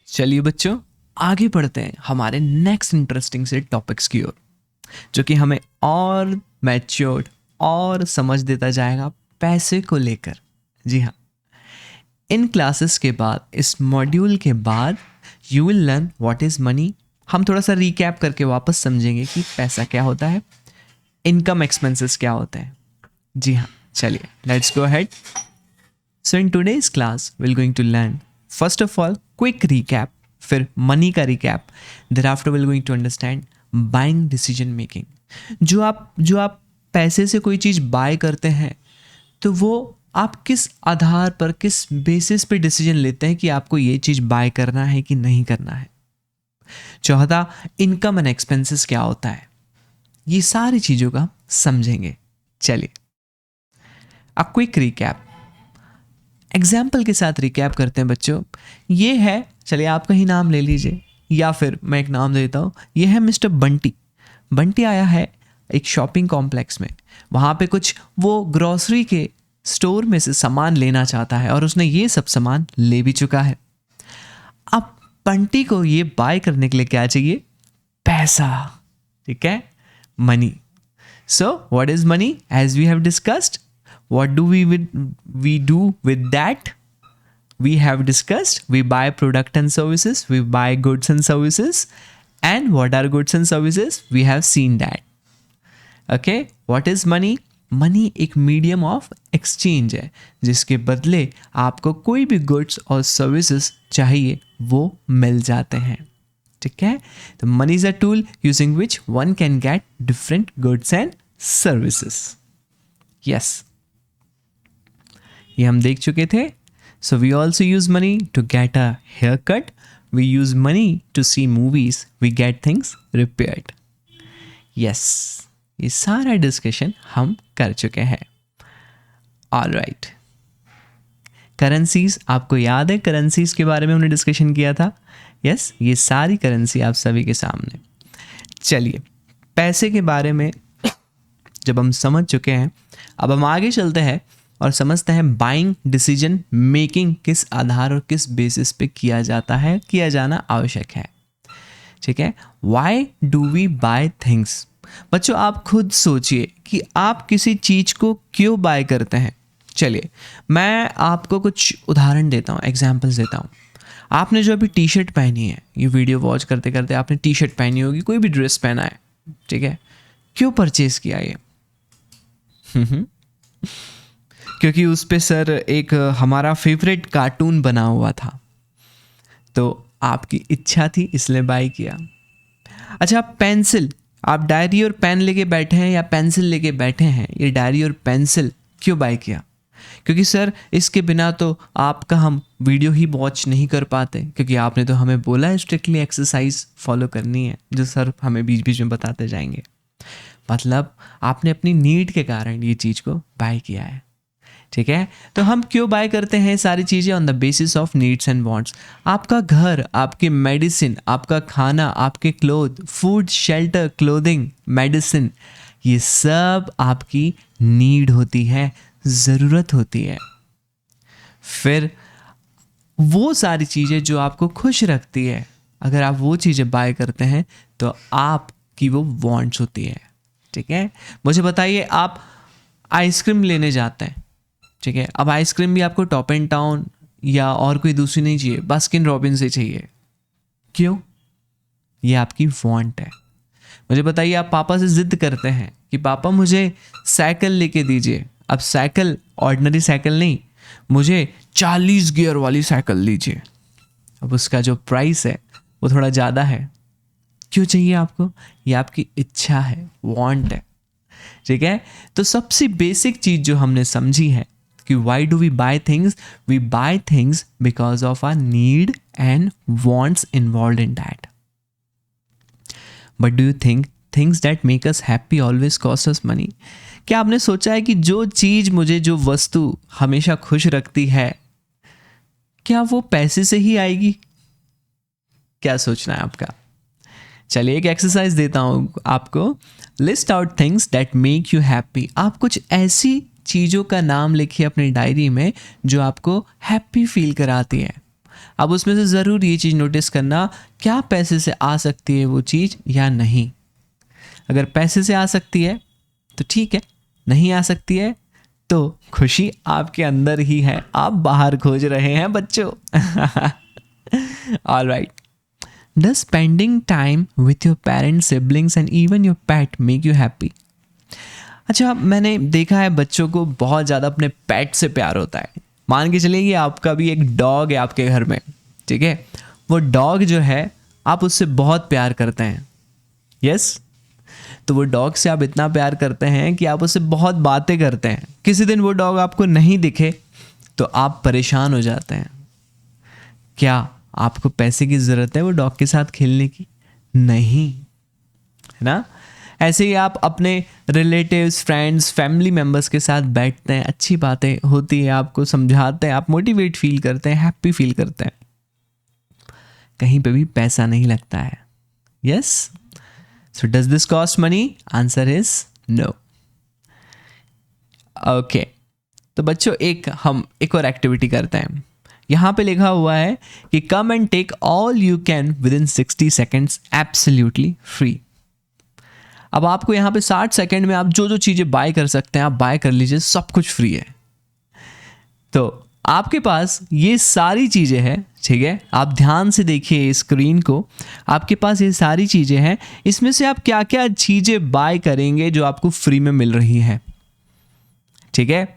चलिए बच्चों, आगे बढ़ते हैं हमारे नेक्स्ट इंटरेस्टिंग से टॉपिक्स की ओर, जो कि हमें और मैच्योर्ड और समझ देता जाएगा पैसे को लेकर। जी हाँ, इन क्लासेस के बाद, इस मॉड्यूल के बाद you will learn what is money. हम थोड़ा सा रिकैप करके वापस समझेंगे कि पैसा क्या होता है, इनकम एक्सपेंसेस क्या होते हैं। जी हाँ, चलिए let's go ahead. So in today's class will going to learn first of all quick recap, फिर मनी का रिकैप, thereafter will going to understand buying decision making. जो आप पैसे से कोई चीज़ बाय करते हैं तो वो आप किस आधार पर, किस बेसिस पे डिसीजन लेते हैं कि आपको ये चीज़ बाय करना है कि नहीं करना है। चौथा, इनकम एंड एक्सपेंसेस क्या होता है, ये सारी चीज़ों का समझेंगे। चलिए अ क्विक रिकैप, एग्जाम्पल के साथ रिकैप करते हैं बच्चों। ये है, चलिए आपका ही नाम ले लीजिए या फिर मैं एक नाम देता हूँ। ये है मिस्टर बंटी। बंटी आया है एक शॉपिंग कॉम्प्लेक्स में, वहाँ पे कुछ वो ग्रॉसरी के स्टोर में से सामान लेना चाहता है और उसने ये सब सामान ले भी चुका है। अब बंटी को ये बाय करने के लिए क्या चाहिए? पैसा। ठीक है, money. So what is money? As we have discussed, what do we do with that? We have discussed, we buy product and services, we buy goods and services. And what are goods and services? We have seen that. Okay, what is money? Money एक medium of exchange है जिसके बदले आपको कोई भी goods और services चाहिए वो मिल जाते हैं। ठीक है, तो money is a tool using which one can get different goods and services. Yes, ये हम देख चुके थे। So we also use money to get a haircut, we use money to see movies, we get things repaired. Yes, ये सारा discussion हम कर चुके हैं। ऑल राइट, करेंसीज आपको याद है, करेंसीज के बारे में हमने डिस्कशन किया था। यस, ये सारी करेंसी आप सभी के सामने। चलिए, पैसे के बारे में जब हम समझ चुके हैं, अब हम आगे चलते हैं और समझते हैं बाइंग डिसीजन मेकिंग किस आधार और किस बेसिस पे किया जाता है, किया जाना आवश्यक है। ठीक है, why do we buy things? बच्चों आप खुद सोचिए कि आप किसी चीज़ को क्यों बाय करते हैं। चलिए मैं आपको कुछ उदाहरण देता हूँ, एग्जाम्पल्स देता हूँ। आपने जो अभी टी शर्ट पहनी है, ये वीडियो वॉच करते करते आपने टी शर्ट पहनी होगी, कोई भी ड्रेस पहना है, ठीक है, क्यों परचेज किया ये? क्योंकि उस पे सर एक हमारा फेवरेट कार्टून बना हुआ था, तो आपकी इच्छा थी इसलिए बाय किया। अच्छा, पेंसिल, आप डायरी और पेन लेके बैठे हैं या पेंसिल लेके बैठे हैं, ये डायरी और पेंसिल क्यों बाय किया? क्योंकि सर इसके बिना तो आपका हम वीडियो ही वॉच नहीं कर पाते, क्योंकि आपने तो हमें बोला है स्ट्रिक्टली एक्सरसाइज फॉलो करनी है, जो सर हमें बीच बीच में बताते जाएंगे। मतलब आपने अपनी नीड के कारण ये चीज़ को बाय किया है। ठीक है, तो हम क्यों बाय करते हैं सारी चीज़ें? On the basis of needs and wants. आपका घर, आपकी मेडिसिन, आपका खाना, आपके cloth, food, shelter, clothing, medicine, ये सब आपकी नीड होती है, ज़रूरत होती है। फिर वो सारी चीज़ें जो आपको खुश रखती है, अगर आप वो चीज़ें बाय करते हैं तो आपकी वो वांट्स होती है। ठीक है, मुझे बताइए, आप आइसक्रीम लेने जाते हैं, ठीक है, अब आइसक्रीम भी आपको टॉप एंड टाउन या और कोई दूसरी नहीं चाहिए, बास्किन रॉबिन्स से चाहिए। क्यों? ये आपकी वांट है। मुझे बताइए, आप पापा से जिद करते हैं कि पापा मुझे साइकिल लेके दीजिए। अब साइकिल ऑर्डिनरी साइकिल नहीं, मुझे 40 गियर वाली साइकिल लीजिए। अब उसका जो प्राइस है वो थोड़ा ज़्यादा है। क्यों चाहिए आपको? ये आपकी इच्छा है, वांट है। ठीक है, तो सबसे बेसिक चीज़ जो हमने समझी है कि why do we buy things? We buy things because of our need and wants involved in that. But do you think things that make us happy always cost us money? क्या आपने सोचा है कि जो चीज़ मुझे, जो वस्तु हमेशा खुश रखती है, क्या वो पैसे से ही आएगी? क्या सोचना है आपका? चलिए एक एक्सरसाइज देता हूँ आपको। List out things that make you happy. आप कुछ ऐसी चीज़ों का नाम लिखिए अपनी डायरी में जो आपको हैप्पी फील कराती है। अब उसमें से ज़रूर ये चीज़ नोटिस करना, क्या पैसे से आ सकती है वो चीज़ या नहीं। अगर पैसे से आ सकती है तो ठीक है, नहीं आ सकती है तो खुशी आपके अंदर ही है, आप बाहर खोज रहे हैं बच्चों। Alright, does spending time with your parents, siblings and even your pet make you happy? अच्छा, मैंने देखा है बच्चों को बहुत ज़्यादा अपने पेट से प्यार होता है। मान के चलिए कि आपका भी एक डॉग है आपके घर में, ठीक है। वो डॉग जो है आप उससे बहुत प्यार करते हैं, यस। तो वो डॉग से आप इतना प्यार करते हैं कि आप उससे बहुत बातें करते हैं। किसी दिन वो डॉग आपको नहीं दिखे तो आप परेशान हो जाते हैं। क्या आपको पैसे की ज़रूरत है वो डॉग के साथ खेलने की? नहीं, है ना। ऐसे ही आप अपने रिलेटिव्स, फ्रेंड्स, फैमिली मेम्बर्स के साथ बैठते हैं, अच्छी बातें होती है, आपको समझाते हैं, आप मोटिवेट फील करते हैं, हैप्पी फील करते हैं। कहीं पे भी पैसा नहीं लगता है, yes. So does this cost money? Answer is no. Okay, तो बच्चों हम एक और एक्टिविटी करते हैं। यहाँ पे लिखा हुआ है कि come and take all you can within 60 seconds absolutely free. अब आपको यहाँ पे 60 सेकेंड में आप जो जो चीज़ें बाय कर सकते हैं आप बाय कर लीजिए, सब कुछ फ्री है। तो आपके पास ये सारी चीज़ें हैं, ठीक है। आप ध्यान से देखिए स्क्रीन को, आपके पास ये सारी चीज़ें हैं। इसमें से आप क्या क्या चीज़ें बाय करेंगे जो आपको फ्री में मिल रही है, ठीक है।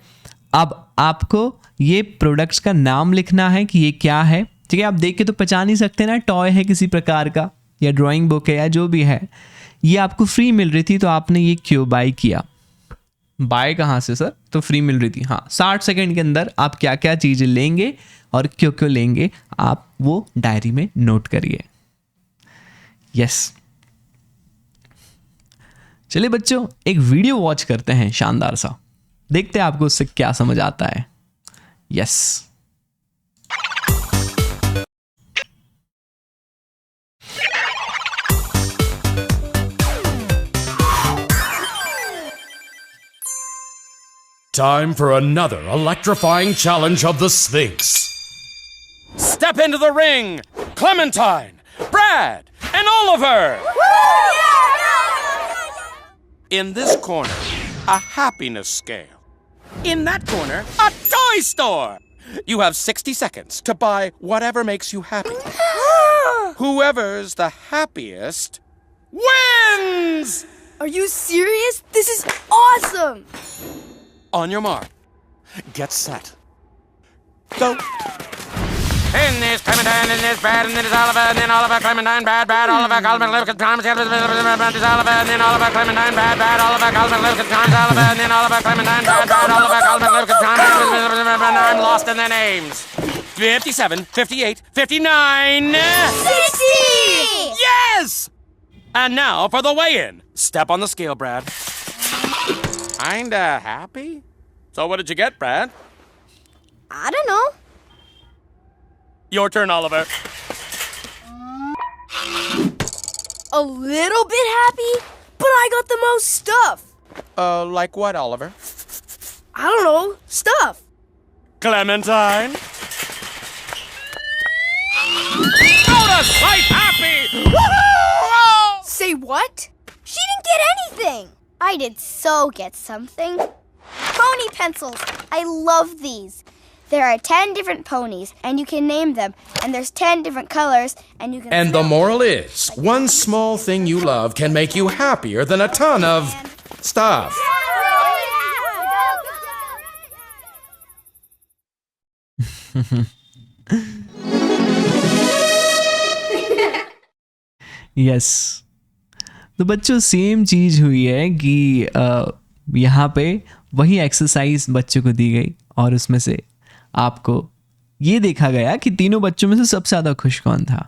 अब आपको ये प्रोडक्ट्स का नाम लिखना है कि ये क्या है, ठीक है। आप देख के तो पहचान ही सकते हैं ना, टॉय है किसी प्रकार का या ड्राइंग बुक है या जो भी है। ये आपको फ्री मिल रही थी तो आपने ये क्यों बाय किया? बाय कहाँ से सर? तो फ्री मिल रही थी। हाँ, 60 सेकेंड के अंदर आप क्या क्या चीज़ें लेंगे और क्यों क्यों लेंगे आप वो डायरी में नोट करिए। यस, चलिए बच्चों एक वीडियो वॉच करते हैं शानदार सा, देखते हैं आपको उससे क्या समझ आता है। Yes, Time for another electrifying challenge of the Sphinx. Step into the ring, Clementine, Brad, and Oliver! In this corner, a happiness scale. In that corner, a toy store! You have 60 seconds to buy whatever makes you happy. Whoever's the happiest wins! Are you serious? This is awesome! On your mark. Get set. Go. And there's Clementine, and there's Brad, and then there's Oliver, and then Oliver, Clementine, Brad, Oliver, Clementine, Oliver, and then Oliver, Clementine, Brad, Oliver, Clementine, Oliver, and then Oliver, Clementine, Brad, Oliver, Clementine, I'm lost in their names. 57, 58, 59. 60! Yes! And now for the weigh-in. Step on the scale, Brad. Kinda happy? So what did you get, Brad? I don't know. Your turn, Oliver. A little bit happy, but I got the most stuff. Like what, Oliver? I don't know. Stuff. Clementine? Go to sleep happy! Woohoo! Say what? She didn't get anything. I did so get something. Pony pencils. I love these. There are 10 different ponies, and you can name them. And there's 10 different colors, and you can... And the moral is, one small thing you love can make you happier than a ton of stuff. Yes, तो बच्चों same चीज़ हुई है कि यहाँ पे वही exercise बच्चों को दी गई और उसमें से आपको ये देखा गया कि तीनों बच्चों में से सबसे ज़्यादा खुश कौन था।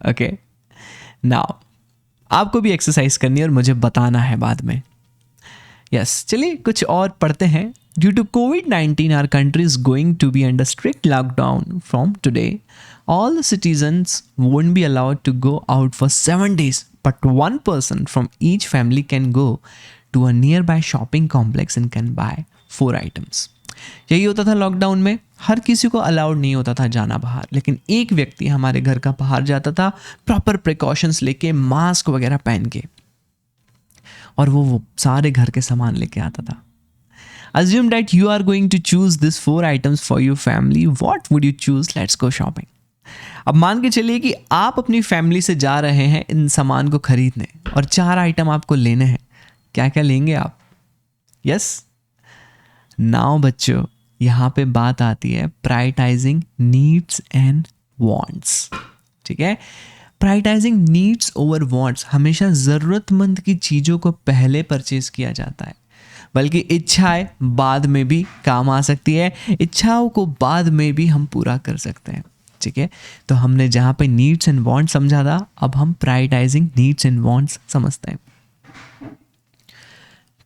ओके, नाउ आपको भी एक्सरसाइज करनी है और मुझे बताना है बाद में। यस, चलिए कुछ और पढ़ते हैं। Due to COVID-19 our country is going to be under strict lockdown from today. All the citizens won't be allowed to go out for 7 days, but one person from each family can go to a nearby shopping complex and can buy 4 items. यही होता था lockdown में, हर किसी को allowed नहीं होता था जाना बाहर, लेकिन एक व्यक्ति हमारे घर का बाहर जाता था प्रॉपर प्रिकॉशंस लेके, मास्क वगैरह पहन के, और वो सारे घर के सामान लेके आता था। Assume that you are going to choose these 4 items for your family. What would you choose? Let's go shopping. अब मान के चलिए कि आप अपनी फैमिली से जा रहे हैं इन सामान को खरीदने और 4 आइटम आपको लेने हैं। क्या क्या लेंगे आप? यस, नाउ बच्चों यहाँ पे बात आती है प्रायोरिटाइजिंग नीड्स एंड वांट्स। ठीक है, प्रायोरिटाइजिंग नीड्स ओवर वांट्स, हमेशा ज़रूरतमंद की चीज़ों को पहले परचेज किया जाता है, बल्कि इच्छाएं बाद में भी काम आ सकती है, इच्छाओं को बाद में भी हम पूरा कर सकते हैं। ठीक है, तो हमने जहाँ पे नीड्स एंड वांट्स समझा था, अब हम प्रायोरिटाइजिंग नीड्स एंड वांट्स समझते हैं।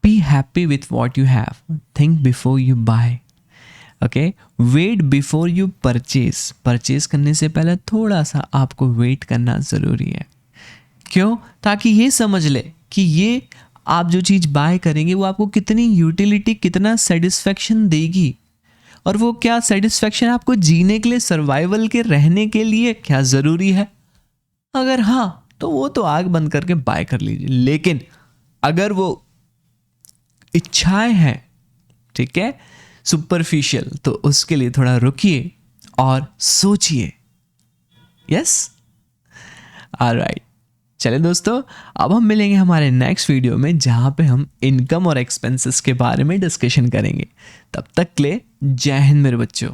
Be happy with what you have, think before you buy, okay, wait before you purchase, purchase करने से पहले थोड़ा सा आपको वेट करना ज़रूरी है। क्यों? ताकि ये समझ ले कि ये आप जो चीज़ बाय करेंगे वो आपको कितनी यूटिलिटी, कितना सेटिस्फेक्शन देगी, और वो क्या सेटिस्फेक्शन आपको जीने के लिए, सर्वाइवल के रहने के लिए क्या ज़रूरी है। अगर हाँ, तो वो तो आग बंद करके बाय कर लीजिए, लेकिन अगर वो इच्छाएं हैं, ठीक है, सुपरफिशियल, तो उसके लिए थोड़ा रुकिए और सोचिए। यस, ऑलराइट, चलिए दोस्तों, अब हम मिलेंगे हमारे नेक्स्ट वीडियो में, जहाँ पे हम इनकम और एक्सपेंसेस के बारे में डिस्कशन करेंगे। तब तक के लिए जय हिंद मेरे बच्चों।